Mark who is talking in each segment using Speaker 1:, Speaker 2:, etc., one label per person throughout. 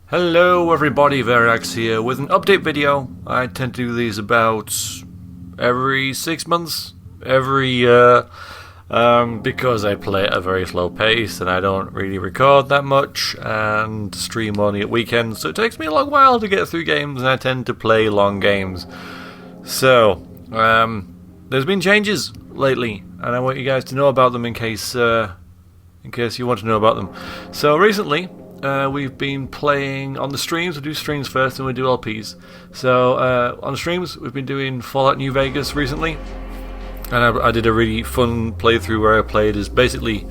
Speaker 1: Hello everybody, Verax here with an update video. I tend to do these about every 6 months, every year, because I play at a very slow pace and I don't really record that much and stream only at weekends, so it takes me a long while to get through games and I tend to play long games. So, there's been changes lately and I want you guys to know about them in case you want to know about them. So recently, we've been playing on the streams. We do streams first and we do LPs. So on the streams we've been doing Fallout New Vegas recently, and I did a really fun playthrough where I played as basically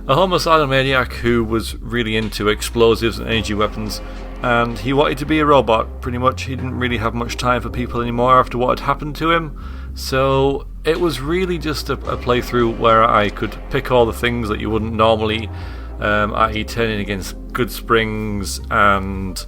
Speaker 1: a homicidal maniac who was really into explosives and energy weapons, and he wanted to be a robot pretty much. He didn't really have much time for people anymore after what had happened to him, so it was really just a playthrough where I could pick all the things that you wouldn't normally, i.e. turning against good springs and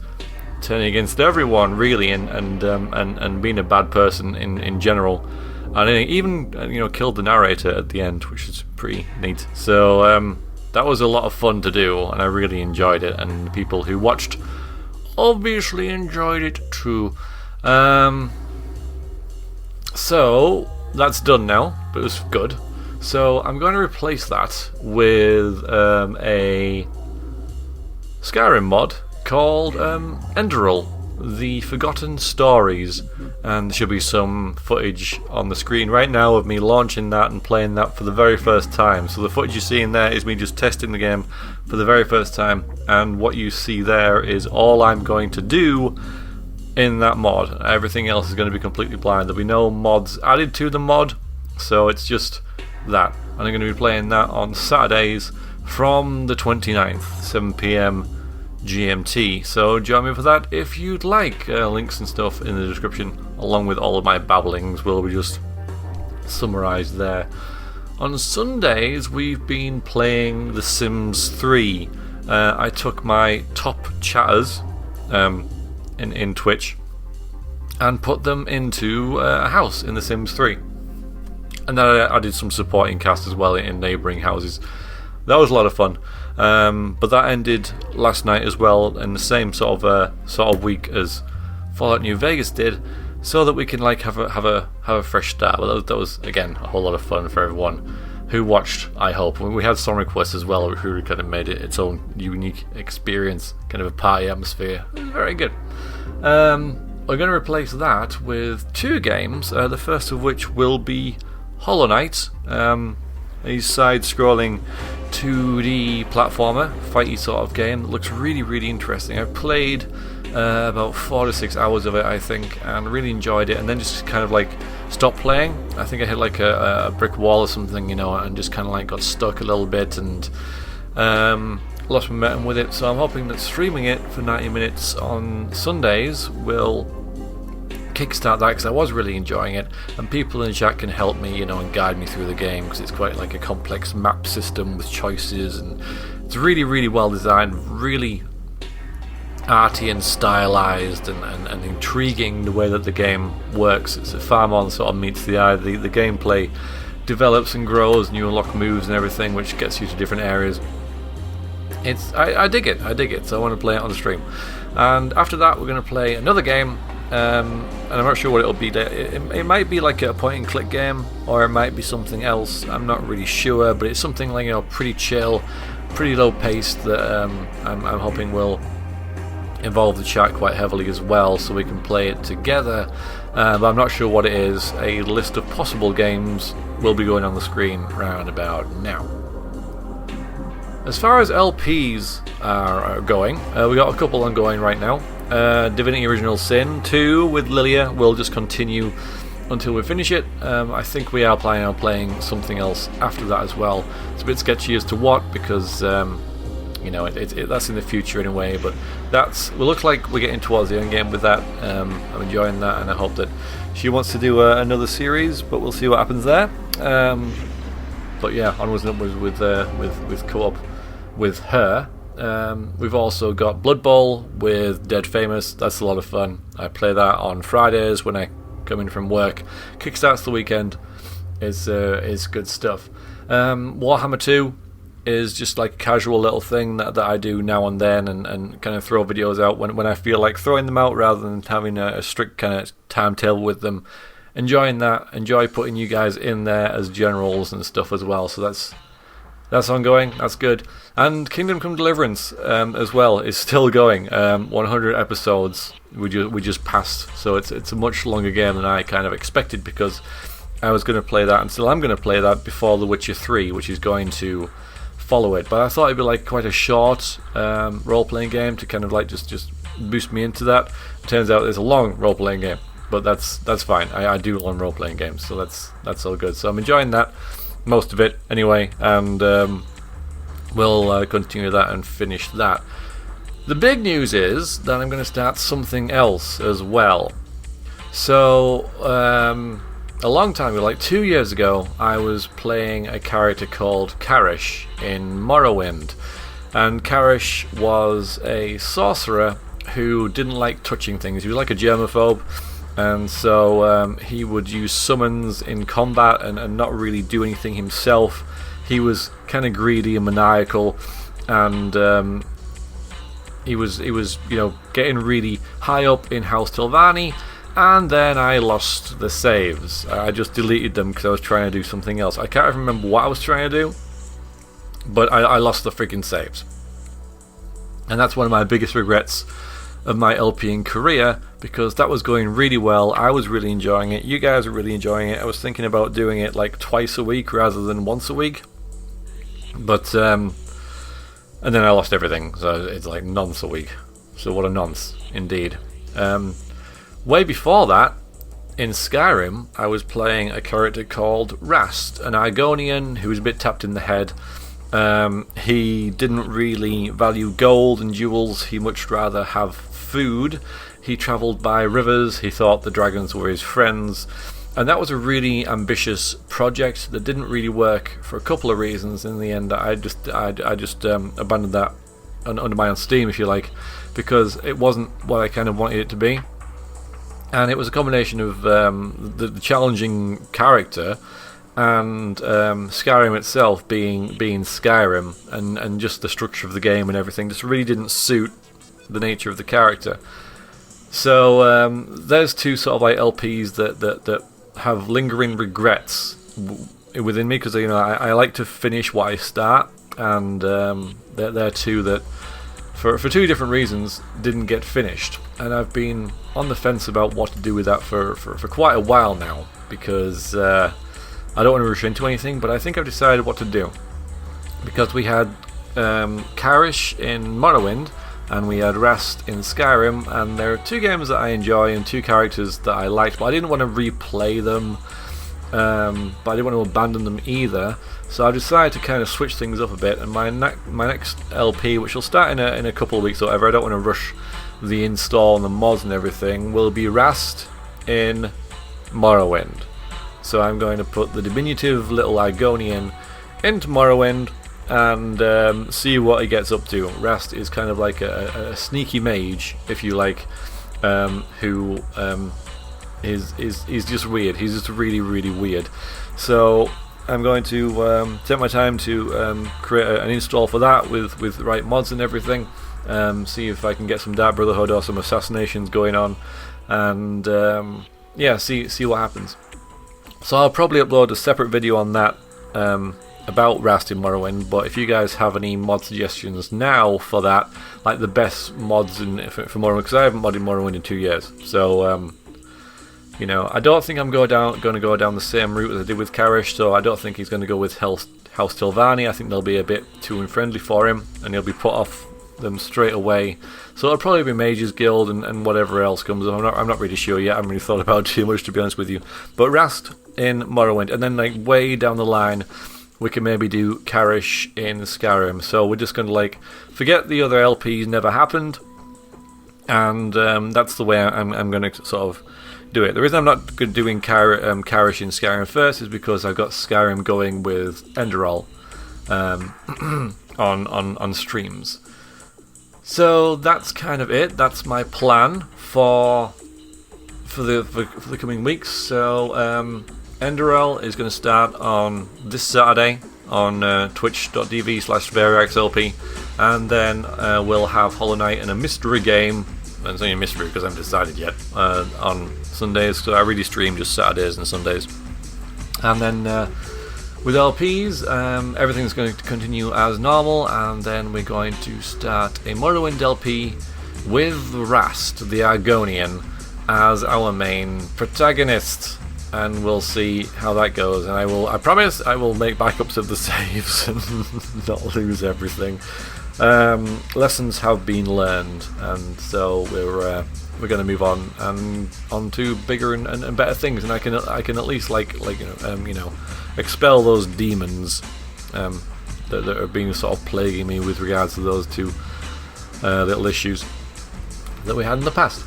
Speaker 1: turning against everyone really, and being a bad person in general, and even killed the narrator at the end, which is pretty neat. So that was a lot of fun to do and I really enjoyed it, and the people who watched obviously enjoyed it too. So that's done now, but it was good. So I'm going to replace that with a Skyrim mod called Enderal, The Forgotten Stories, and there should be some footage on the screen right now of me launching that and playing that for the very first time. So the footage you see in there is me just testing the game for the very first time, and what you see there is all I'm going to do in that mod. Everything else is going to be completely blind. There'll be no mods added to the mod, so it's just that. And I'm going to be playing that on Saturdays from the 29th, 7 PM GMT, so join me for that if you'd like. Links and stuff in the description, along with all of my babblings will be just summarised there. On Sundays we've been playing The Sims 3. I took my top chatters in Twitch and put them into a house in The Sims 3, and then I did some supporting cast as well in neighbouring houses. That was a lot of fun, but that ended last night as well, in the same sort of week as Fallout New Vegas did, so that we can have a fresh start. But that was again a whole lot of fun for everyone who watched, I hope. We had some requests as well, who kind of made it its own unique experience, kind of a party atmosphere. It was very good. We're going to replace that with two games. The first of which will be Hollow Knight, a side-scrolling 2D platformer, fighty sort of game that looks really, really interesting. I've played about 4 to 6 hours of it, I think, and really enjoyed it, and then just kind of stopped playing. I think I hit a brick wall or something, and just kind of got stuck a little bit and lost momentum with it. So I'm hoping that streaming it for 90 minutes on Sundays will kickstart that, because I was really enjoying it, and people in the chat can help me, and guide me through the game, because it's quite a complex map system with choices, and it's really, really well designed, really arty and stylized, and intriguing the way that the game works. It's far more than sort of meets the eye. The gameplay develops and grows, and you unlock moves and everything, which gets you to different areas. I dig it, so I want to play it on the stream. And after that we're going to play another game, and I'm not sure what it'll be. It might be a point and click game, or it might be something else. I'm not really sure, but it's something pretty chill, pretty low paced, that I'm hoping will involve the chat quite heavily as well, so we can play it together. But I'm not sure what it is. A list of possible games will be going on the screen round about now. As far as LPs are going, we got a couple ongoing right now. Divinity Original Sin 2 with Lilia will just continue until we finish it. I think we are planning on playing something else after that as well. It's a bit sketchy as to what, because that's in the future anyway, but it looks like we're getting towards the end game with that. I'm enjoying that, and I hope that she wants to do another series, but we'll see what happens there. But yeah, onwards and upwards with co-op with her. We've also got Blood Bowl with Dead Famous. That's a lot of fun. I play that on Fridays when I come in from work. Kickstarts the weekend. Is good stuff. Warhammer 2 is just like a casual little thing that I do now and then, and kind of throw videos out when I feel like throwing them out rather than having a strict kind of timetable with them. Enjoying that, enjoy putting you guys in there as generals and stuff as well. So that's ongoing, that's good. And Kingdom Come Deliverance as well is still going. 100 episodes we just passed, so it's a much longer game than I kind of expected, because I was going to play that, and still I'm going to play that before The Witcher 3, which is going to follow it. But I thought it'd be like quite a short role-playing game to kind of like just boost me into that. It turns out it's a long role-playing game, but that's fine. I do long role-playing games, so that's all good. So I'm enjoying that, most of it anyway, and we'll continue that and finish that. The big news is that I'm going to start something else as well. So a long time ago, like 2 years ago, I was playing a character called Karish in Morrowind, and Karish was a sorcerer who didn't like touching things. He was like a germaphobe, and so he would use summons in combat and not really do anything himself. He was kind of greedy and maniacal, and he was getting really high up in House Telvanni. And then I lost the saves. I just deleted them because I was trying to do something else. I can't even remember what I was trying to do, but I lost the freaking saves. And that's one of my biggest regrets of my LPing career, because that was going really well. I was really enjoying it. You guys were really enjoying it. I was thinking about doing it like twice a week rather than once a week. But, and then I lost everything. So it's like nonce a week. So what a nonce, indeed. Way before that, in Skyrim, I was playing a character called Rast, an Argonian who was a bit tapped in the head. He didn't really value gold and jewels. He much rather have food. He travelled by rivers. He thought the dragons were his friends. And that was a really ambitious project that didn't really work for a couple of reasons. In the end, I just abandoned that under my own steam, if you like, because it wasn't what I kind of wanted it to be. And it was a combination of the challenging character and Skyrim itself being Skyrim, and just the structure of the game and everything just really didn't suit the nature of the character. So there's two sort of like LPs that have lingering regrets within me, because I like to finish what I start, and they're two that for two different reasons didn't get finished, and I've been on the fence about what to do with that for quite a while now, because I don't want to rush into anything, but I think I've decided what to do, because we had Karish in Morrowind and we had Rast in Skyrim, and there are two games that I enjoy and two characters that I liked, but I didn't want to replay them, but I didn't want to abandon them either. So I've decided to kind of switch things up a bit, and my next LP, which will start in a couple of weeks or whatever, I don't want to rush the install and the mods and everything, will be Rast in Morrowind. So I'm going to put the diminutive little Argonian into Morrowind and see what he gets up to. Rast is kind of like a sneaky mage, if you like, who is just weird. He's just really, really weird. So I'm going to take my time to create an install for that with the right mods and everything. See if I can get some Dark Brotherhood or some assassinations going on, and yeah, see what happens. So I'll probably upload a separate video on that about Rast in Morrowind, but if you guys have any mod suggestions now for that, like the best mods for Morrowind, because I haven't modded Morrowind in 2 years, so I don't think I'm going to go down the same route as I did with Karish, so I don't think he's going to go with House Telvanni. I think they'll be a bit too unfriendly for him, and he'll be put off them straight away. So it'll probably be Mage's Guild and whatever else comes up. I'm not really sure yet. I haven't really thought about it too much, to be honest with you. But Rast in Morrowind, and then like way down the line, we can maybe do Karish in Skyrim. So we're just going to like forget the other LPs never happened, and that's the way I'm going to sort of do it. The reason I'm not doing Karish in Skyrim first is because I've got Skyrim going with Enderal on streams. So that's kind of it. That's my plan for the coming weeks. So Enderal is going to start on this Saturday, on twitch.tv/VariaxLP, and then we'll have Hollow Knight and a mystery game. And it's only a mystery because I haven't decided yet, on Sundays, so I really stream just Saturdays and Sundays. And then with LPs, everything's going to continue as normal, and then we're going to start a Morrowind LP with Rast, the Argonian, as our main protagonist, and we'll see how that goes. And I promise I will make backups of the saves and not lose everything. Lessons have been learned, and so we're going to move on and to bigger and better things. And I can at least expel those demons that are being sort of plaguing me with regards to those two little issues that we had in the past.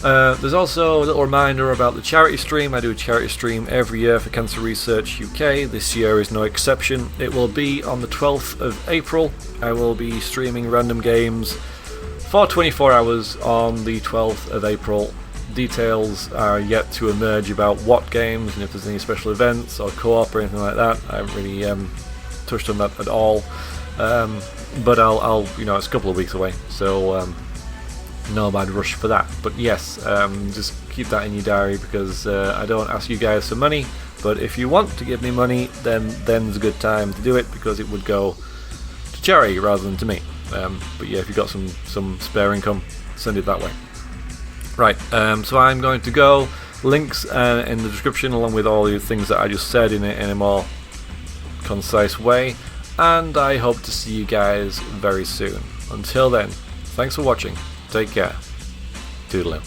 Speaker 1: There's also a little reminder about the charity stream. I do a charity stream every year for Cancer Research UK. This year is no exception. It will be on the 12th of April. I will be streaming random games for 24 hours on the 12th of April. Details are yet to emerge about what games and if there's any special events or co-op or anything like that. I haven't really touched on that at all. But I'll it's a couple of weeks away, so no bad rush for that. But yes, just keep that in your diary, because I don't ask you guys for money, but if you want to give me money, then's a good time to do it, because it would go to charity rather than to me. But yeah, if you've got some spare income, send it that way. Right, so I'm going to go. Links in the description, along with all the things that I just said in a more concise way, and I hope to see you guys very soon. Until then, thanks for watching. Take care. Toodaloo.